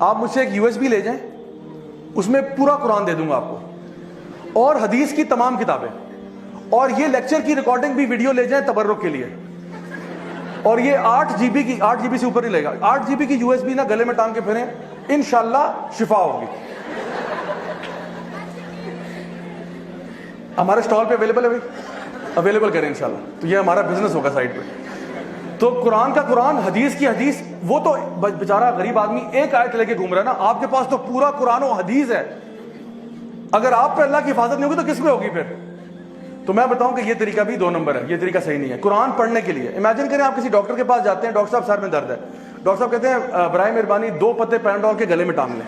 آپ مجھ سے ایک USB لے جائیں, اس میں پورا قرآن دے دوں گا آپ کو, اور حدیث کی تمام کتابیں, اور یہ لیکچر کی ریکارڈنگ بھی ویڈیو لے جائیں تبرک کے لیے, اور یہ 8 GB کی, 8 GB سے اوپر ہی لے گا, 8 GB کی USB نا گلے میں ٹانگ کے پھریں, انشاءاللہ شفا ہوگی. ہمارے اسٹال پہ اویلیبل ہے بھائی, اویلیبل کریں انشاءاللہ, تو یہ ہمارا بزنس ہوگا سائڈ پہ. تو قرآن کا قرآن, حدیث کی حدیث. وہ تو بیچارہ غریب آدمی ایک آیت لے کے گھوم رہا ہے نا, آپ کے پاس تو پورا قرآن و حدیث ہے. اگر آپ پہ اللہ کی حفاظت نہیں ہوگی تو کس پہ ہوگی پھر؟ تو میں بتاؤں کہ یہ طریقہ بھی 2 نمبر ہے, یہ طریقہ صحیح نہیں ہے. قرآن پڑھنے کے لیے امیجن کریں آپ کسی ڈاکٹر کے پاس جاتے ہیں, ڈاکٹر صاحب سر میں درد ہے, ڈاکٹر صاحب کہتے ہیں برائے مہربانی 2 پتے پیناڈول کے گلے میں ٹانگ لیں,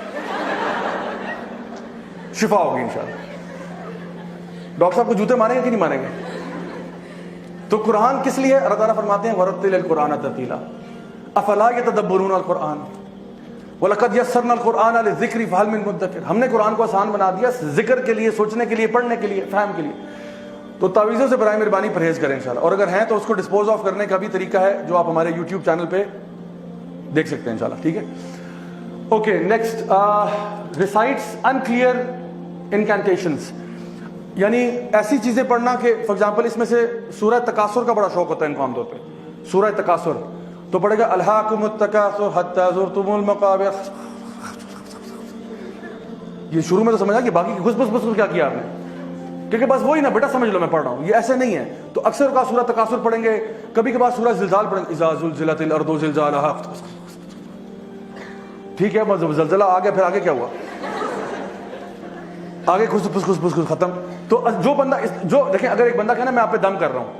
شفا ہوگی انشاءاللہ. ڈاکٹر صاحب کو جوتے ماریں گے کہ نہیں ماریں گے؟ تو قرآن کس لیے؟ اللہ تعالیٰ فرماتے ہیں وَرَتِّلِ الْقُرْآنَ تَرْتِيلًا أَفَلَا يَتَدَبَّرُونَ الْقُرْآنَ وَلَقَدْ يَسَّرْنَا الْقُرْآنَ لِلذِّكْرِ فَهَلْ مِن مُدَّكِرٍ. ہم نے قرآن کو آسان بنا دیا ذکر کے لیے, سوچنے کے لیے, پڑھنے کے لیے, فہم کے لیے. تو تعویذوں سے برائے مہربانی پرہیز کریں انشاءاللہ, اور اگر ہیں تو اس کو ڈسپوز آف کرنے کا بھی طریقہ ہے جو آپ ہمارے یوٹیوب چینل پہ دیکھ سکتے ہیں انشاءاللہ. ٹھیک ہے, اوکے. نیکسٹ, ریسائٹس انکلیئر انکینٹیشنز, یعنی ایسی چیزیں پڑھنا کہ فار ایگزامپل اس میں سے سورہ تکاثر کا بڑا شوق ہوتا ہے ان کو عام طور پہ. سورہ تکاثر تو پڑھے گا الہاکم التکاثر حتی زرتم المقابر. یہ شروع میں تو سمجھا کہ باقی گھس بس کیا کیا آپ نے, کیونکہ بس وہی نا بیٹا سمجھ لو میں پڑھ رہا ہوں, یہ ایسے نہیں ہے. تو اکثر کا سورہ تکاثر پڑھیں گے, کبھی کبھار سورہ زلزال پڑھیں گے, اذا زلزلت الارض زلزالہا. ٹھیک ہے, زلزلہ آ گیا, پھر آگے کیا ہوا؟ آگے خس ختم. تو جو بندہ جو دیکھیں, اگر ایک بندہ کہنا میں آپ پہ دم کر رہا ہوں,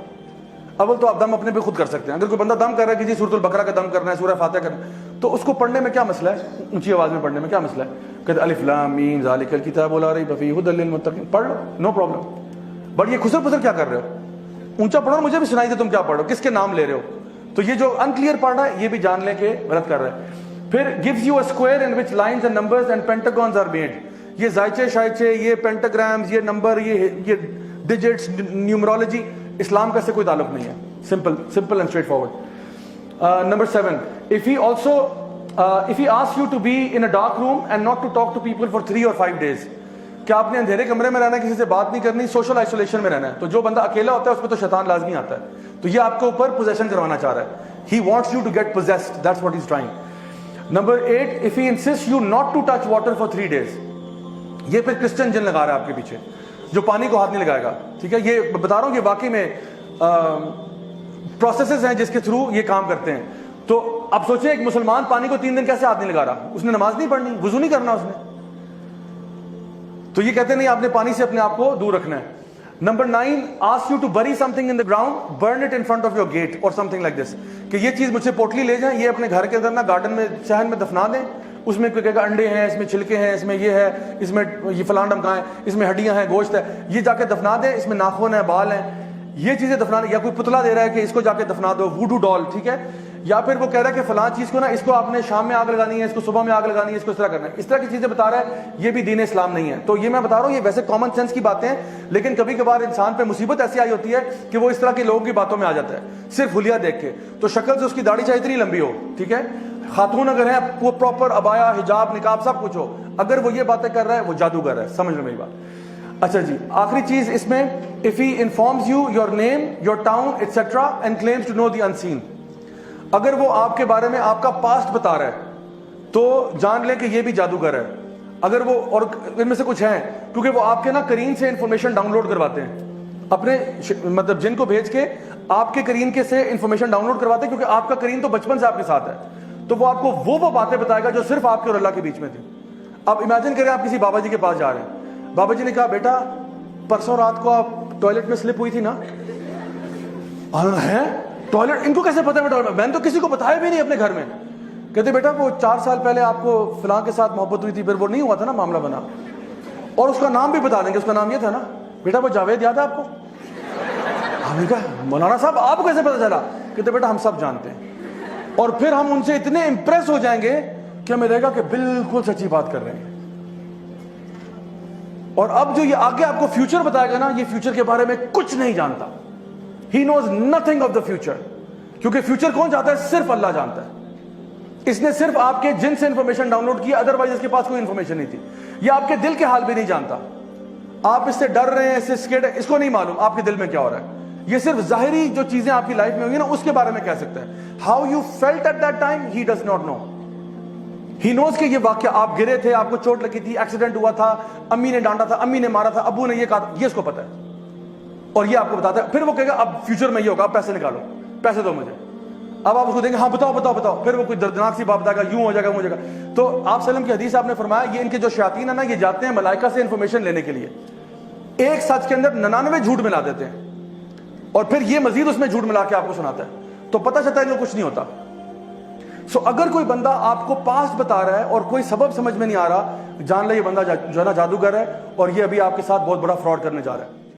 اول تو آپ دم اپنے پہ خود کر سکتے ہیں. اگر کوئی بندہ دم کر رہا ہے کہ جی سورۃ البقرہ کا دم کرنا ہے, سورہ فاتحہ کرنا ہے, تو اس کو پڑھنے میں کیا مسئلہ ہے؟ اونچی آواز میں پڑھنے میں کیا مسئلہ ہے؟ کہ الف لام میم ذالک الکتاب لا ریب فیہ ھدی للمتقین, پڑھ لو, نو پرابلم. بٹ یہ خسر پسر کیا کر رہے ہو؟ اونچا پڑھو, مجھے بھی سنائی دے تم کیا پڑھ رہے ہو, کس کے نام لے رہے ہو. تو یہ جو انکلیئر پڑھ رہا ہے یہ بھی جان لیں کہ غلط کر رہا ہے. پھر gives you a square in which lines and numbers and pentagons are made. یہ زائچے شائچے, یہ پینٹاگرامز, یہ نمبر, یہ ڈیجٹس, نیومرولوجی, اسلام کا اس سے کوئی تعلق نہیں ہے. simple and straightforward. Number 7, if he asks you to be in a dark room and not to talk to people for 3 or 5 days, کہ آپ نے اندھیرے کمرے میں رہنا ہے, کسی سے بات نہیں کرنی, سوشل آئسولیشن میں رہنا ہے. تو جو بندہ اکیلا ہوتا ہے اس پہ تو شیطان لازمی آتا ہے. تو یہ آپ کے اوپر پوزیشن کروانا چاہ رہا ہے. He wants you to get possessed, that's what he's trying. Number 8, if he insists you not to touch water for 3 days, یہ پھر کرسچن جن لگا رہا ہے آپ کے پیچھے, جو پانی کو ہاتھ نہیں لگائے گا. ٹھیک ہے, یہ بتا رہا ہوں کہ واقعی میں پروسیسز ہیں جس کے تھرو یہ کام کرتے ہیں. تو اب سوچیں ایک مسلمان پانی کو 3 دن کیسے ہاتھ نہیں لگا رہا؟ اس نے نماز نہیں پڑھنی, وضو نہیں کرنا اس نے. تو یہ کہتے نہیں آپ نے پانی سے اپنے آپ کو دور رکھنا ہے. Number 9, ask you to bury something in the ground, burn it in front of your gate or something like this. کہ یہ چیز مجھ سے پوٹلی لے جائیں, یہ اپنے گھر کے اندر نا گارڈن میں, صحن میں دفنا دیں. اس میں کوئی کہے گا انڈے ہیں, اس میں چھلکے ہیں, اس میں یہ ہے, اس میں یہ فلاں ڈمکا ہے, اس میں ہڈیاں ہیں, گوشت ہے, یہ جا کے دفنا دیں. اس میں ناخن ہے, بال ہیں, یہ چیزیں دفنا دیں. یا کوئی پتلا دے رہا ہے کہ اس کو جا کے دفنا دو, ووڈو ڈال. ٹھیک ہے, یا پھر وہ کہہ رہا ہے کہ فلاں چیز کو نا, اس کو آپ نے شام میں آگ لگانی ہے, اس کو صبح میں آگ لگانی ہے, اس کو اس طرح کرنا ہے. اس طرح کی چیزیں بتا رہا ہے, یہ بھی دین اسلام نہیں ہے. تو یہ میں بتا رہا ہوں, یہ ویسے کامن سینس کی باتیں ہیں, لیکن کبھی کبھار انسان پہ مصیبت ایسی آئی ہوتی ہے کہ وہ اس طرح کے لوگوں کی باتوں میں آ جاتا ہے, صرف حلیہ دیکھ کے. تو شکل سے اس کی داڑھی چاہے اتنی لمبی ہو, ٹھیک ہے, خاتون اگر ہیں وہ پراپر ابایا, حجاب, نقاب سب کچھ ہو, اگر وہ یہ باتیں کر رہا ہے وہ جادوگر ہے. سمجھ لو میری بات. اچھا جی, آخری چیز اس میں, if he informs you your name, your town, etc. and claims to know the unseen. اگر وہ آپ کے بارے میں آپ کا پاسٹ بتا رہا ہے تو جان لیں کہ یہ بھی جادوگر ہے. اگر وہ, اور ان میں سے کچھ ہیں, کیونکہ وہ آپ کے نا کرین سے انفارمیشن ڈاؤن لوڈ کرواتے ہیں, اپنے مطلب جن کو بھیج کے آپ کے کرین کے سے انفارمیشن ڈاؤن لوڈ کرواتے ہیں, کیونکہ آپ کا کرین تو بچپن سے آپ کے ساتھ ہے. تو وہ آپ کو وہ باتیں بتائے گا جو صرف آپ کے اور اللہ کے بیچ میں تھی. اب امیجن کریں آپ کسی بابا جی کے پاس جا رہے ہیں, بابا جی نے کہا بیٹا پرسوں رات کو آپ ٹوائلٹ میں سلپ ہوئی تھی نا. ہے ٹوائلٹ, ان کو کیسے پتا ہے؟ میں نے تو کسی کو بتایا بھی نہیں اپنے گھر میں. کہتے بیٹا وہ 4 سال پہلے آپ کو فلاں کے ساتھ محبت ہوئی تھی, پھر وہ نہیں ہوا تھا نا, معاملہ بنا. اور اس کا نام بھی بتا دیں گے, اس کا نام یہ تھا نا, بیٹا وہ جاوید یاد ہے آپ کو؟ ہم نے کہا مولانا صاحب آپ کو کیسے پتا چلا؟ کہتے بیٹا ہم سب جانتے ہیں. اور پھر ہم ان سے اتنے امپریس ہو جائیں گے کہ ہمیں لگے گا کہ بالکل سچی بات کر رہے ہیں. اور اب جو یہ آگے آپ کو فیوچر بتائے گا نا, یہ فیوچر کے بارے میں کچھ نہیں جانتا. He knows nothing of the future. کیونکہ فیوچر کون جانتا ہے؟ صرف اللہ جانتا ہے. اس نے صرف آپ کے جن سے انفارمیشن ڈاؤن لوڈ کی, ادروائز اس کے پاس کوئی انفارمیشن نہیں تھی. یہ آپ کے دل کے حال بھی نہیں جانتا. آپ اس سے ڈر رہے ہیں, اس سے اسکیئرڈ ہے, اس کو نہیں معلوم آپ کے دل میں کیا ہو رہا ہے. یہ صرف ظاہری جو چیزیں آپ کی لائف میں ہوئی نا اس کے بارے میں کہہ سکتا ہے. How you felt at that time he does not know. He knows کہ یہ واقعہ آپ گرے تھے, آپ کو چوٹ لگی تھی, ایکسیڈنٹ ہوا تھا, امی نے ڈانٹا تھا, امی نے مارا تھا, ابو نے یہ کہا تھا, یہ اس کو پتا ہے. اور یہ آپ کو بتاتا ہے. پھر وہ کہے گا اب فیوچر میں یہ ہوگا, آپ پیسے نکالو, پیسے دو مجھے. اب آپ اس کو دیں گے, ہاں بتاؤ بتاؤ بتاؤ, پھر وہ کوئی دردناک سی بات بتائے گا, یوں ہو جائے گا, وہ ہو جائے گا. تو آپ سلم کی حدیث آپ نے فرمایا, یہ ان کے جو شیاطین ہیں نا, یہ جاتے ہیں ملائکہ سے انفارمیشن لینے کے لیے, ایک سچ کے اندر 99 جھوٹ ملا دیتے ہیں, اور پھر یہ مزید اس میں جھوٹ ملا کے آپ کو سناتا ہے. تو پتہ چلتا ہے کہ کچھ نہیں ہوتا. سو اگر کوئی بندہ آپ کو پاسٹ بتا رہا ہے اور کوئی سبب سمجھ میں نہیں آ رہا, جان لے یہ بندہ جو ہے نا جادوگر ہے, اور یہ ابھی آپ کے ساتھ بہت بڑا فراڈ کرنے جا رہا ہے.